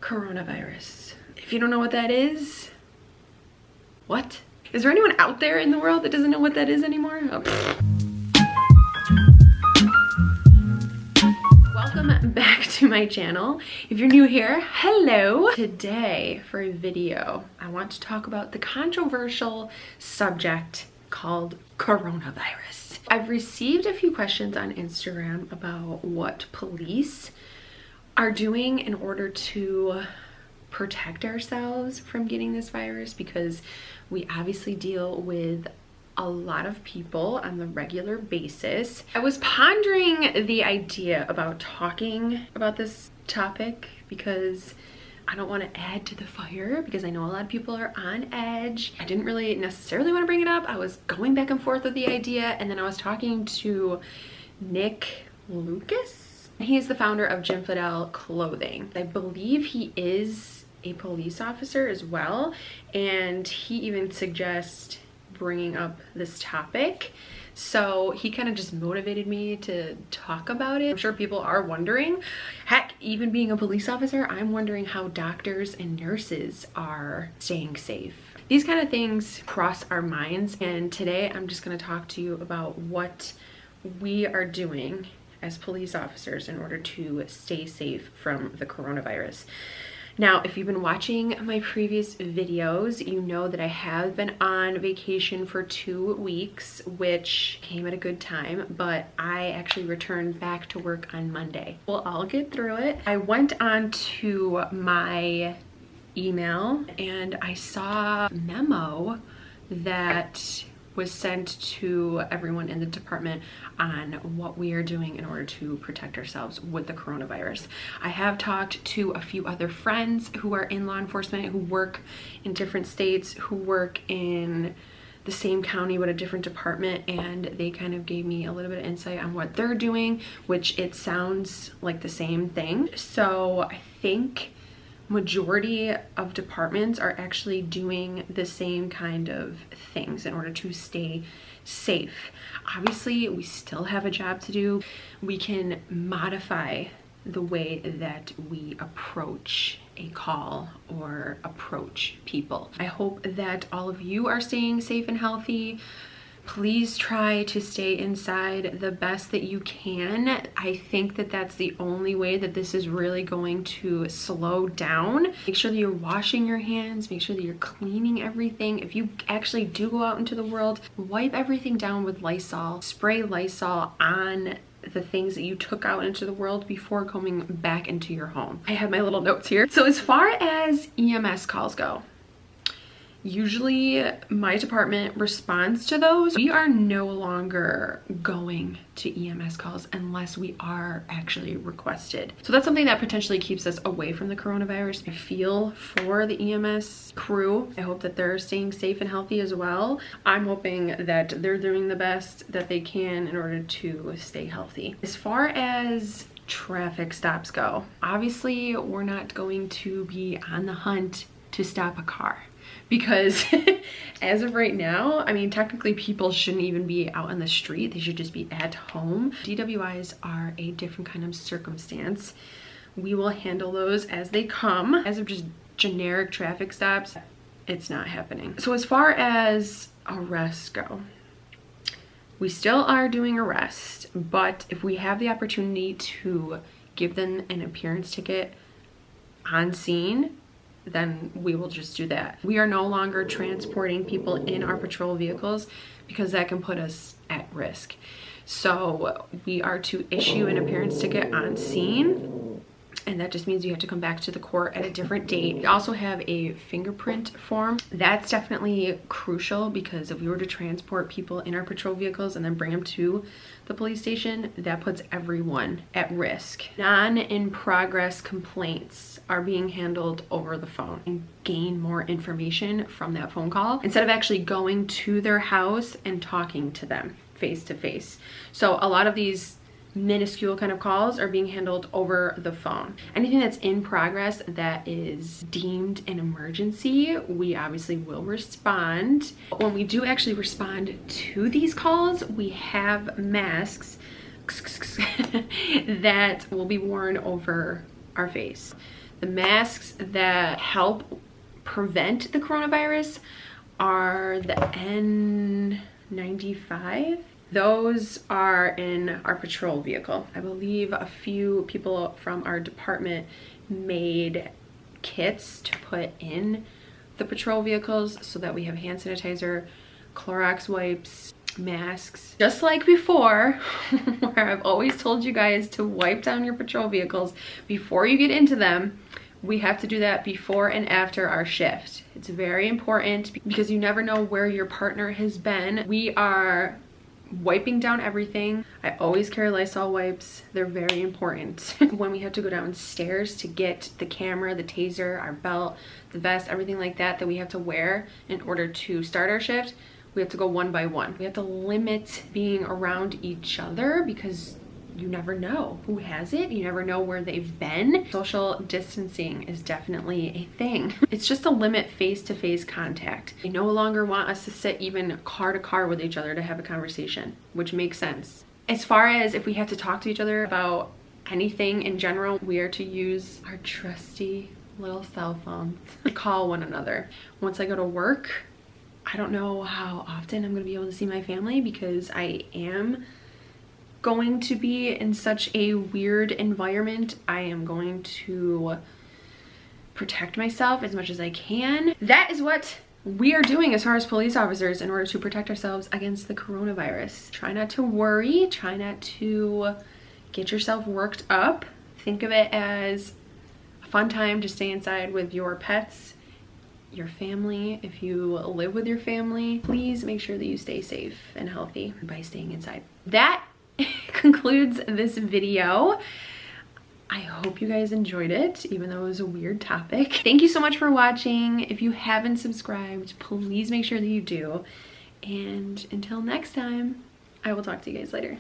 Coronavirus. If you don't know what that is, what? Is there anyone out there in the world that doesn't know what that is anymore? Oh. Welcome back to my channel. If you're new here, hello. Today for a video, I want to talk about the controversial subject called coronavirus. I've received a few questions on Instagram about what police are doing in order to protect ourselves from getting this virus, because we obviously deal with a lot of people on the regular basis. I was pondering the idea about talking about this topic because I don't want to add to the fire, because I know a lot of people are on edge. I didn't really necessarily want to bring it up. I was going back and forth with the idea, and then I was talking to Nick Lucas. He is the founder of Jim Fidel Clothing. I believe he is a police officer as well, and he even suggests bringing up this topic. So he kind of just motivated me to talk about it. I'm sure people are wondering, heck, even being a police officer, I'm wondering how doctors and nurses are staying safe. These kind of things cross our minds, and today I'm just going to talk to you about what we are doing as police officers in order to stay safe from the coronavirus. Now, if you've been watching my previous videos, you know that I have been on vacation for 2 weeks, which came at a good time, but I actually returned back to work on Monday. Well, I'll get through it. I went on to my email and I saw a memo that was sent to everyone in the department on what we are doing in order to protect ourselves with the coronavirus. I have talked to a few other friends who are in law enforcement, who work in different states, who work in the same county but a different department, and they kind of gave me a little bit of insight on what they're doing, which it sounds like the same thing. So I think majority of departments are actually doing the same kind of things in order to stay safe. Obviously, we still have a job to do. We can modify the way that we approach a call or approach people. I hope that all of you are staying safe and healthy. Please try to stay inside the best that you can. I think that that's the only way that this is really going to slow down. Make sure that you're washing your hands, make sure that you're cleaning everything. If you actually do go out into the world, wipe everything down with Lysol. Spray Lysol on the things that you took out into the world before coming back into your home. I have my little notes here. So as far as EMS calls go, usually my department responds to those. We are no longer going to EMS calls unless we are actually requested. So that's something that potentially keeps us away from the coronavirus. I feel for the EMS crew. I hope that they're staying safe and healthy as well. I'm hoping that they're doing the best that they can in order to stay healthy. As far as traffic stops go, obviously we're not going to be on the hunt to stop a car, because as of right now, I mean, technically people shouldn't even be out on the street. They should just be at home. DWIs are a different kind of circumstance. We will handle those as they come. As of just generic traffic stops, it's not happening. So as far as arrests go, we still are doing arrests, but if we have the opportunity to give them an appearance ticket on scene, then we will just do that. We are no longer transporting people in our patrol vehicles because that can put us at risk. So we are to issue an appearance ticket on scene, and that just means you have to come back to the court at a different date. We also have a fingerprint form. That's definitely crucial, because if we were to transport people in our patrol vehicles and then bring them to the police station, that puts everyone at risk. Non-in-progress complaints are being handled over the phone, and gain more information from that phone call instead of actually going to their house and talking to them face to face. So a lot of these minuscule kind of calls are being handled over the phone. Anything that's in progress that is deemed an emergency, we obviously will respond. But when we do actually respond to these calls, we have masks that will be worn over our face. The masks that help prevent the coronavirus are the N95. Those are in our patrol vehicle. I believe a few people from our department made kits to put in the patrol vehicles so that we have hand sanitizer, Clorox wipes, masks. Just like before, where I've always told you guys to wipe down your patrol vehicles before you get into them, we have to do that before and after our shift. It's very important because you never know where your partner has been. We are wiping down everything. I always carry Lysol wipes. They're very important. When we have to go downstairs to get the camera, the taser, our belt, the vest, everything like that that we have to wear in order to start our shift, we have to go one by one. We have to limit being around each other because you never know who has it. You never know where they've been. Social distancing is definitely a thing. It's just to limit face-to-face contact. They no longer want us to sit even car to car with each other to have a conversation, which makes sense. As far as if we have to talk to each other about anything in general, we are to use our trusty little cell phones to call one another. Once I go to work, I don't know how often I'm gonna be able to see my family because I am going to be in such a weird environment. I am going to protect myself as much as I can. That is what we are doing as far as police officers in order to protect ourselves against the coronavirus. Try not to worry, try not to get yourself worked up. Think of it as a fun time to stay inside with your pets, your family. If you live with your family, please make sure that you stay safe and healthy by staying inside. That concludes this video. I hope you guys enjoyed it, even though it was a weird topic. Thank you so much for watching. If you haven't subscribed, please make sure that you do. And until next time, I will talk to you guys later.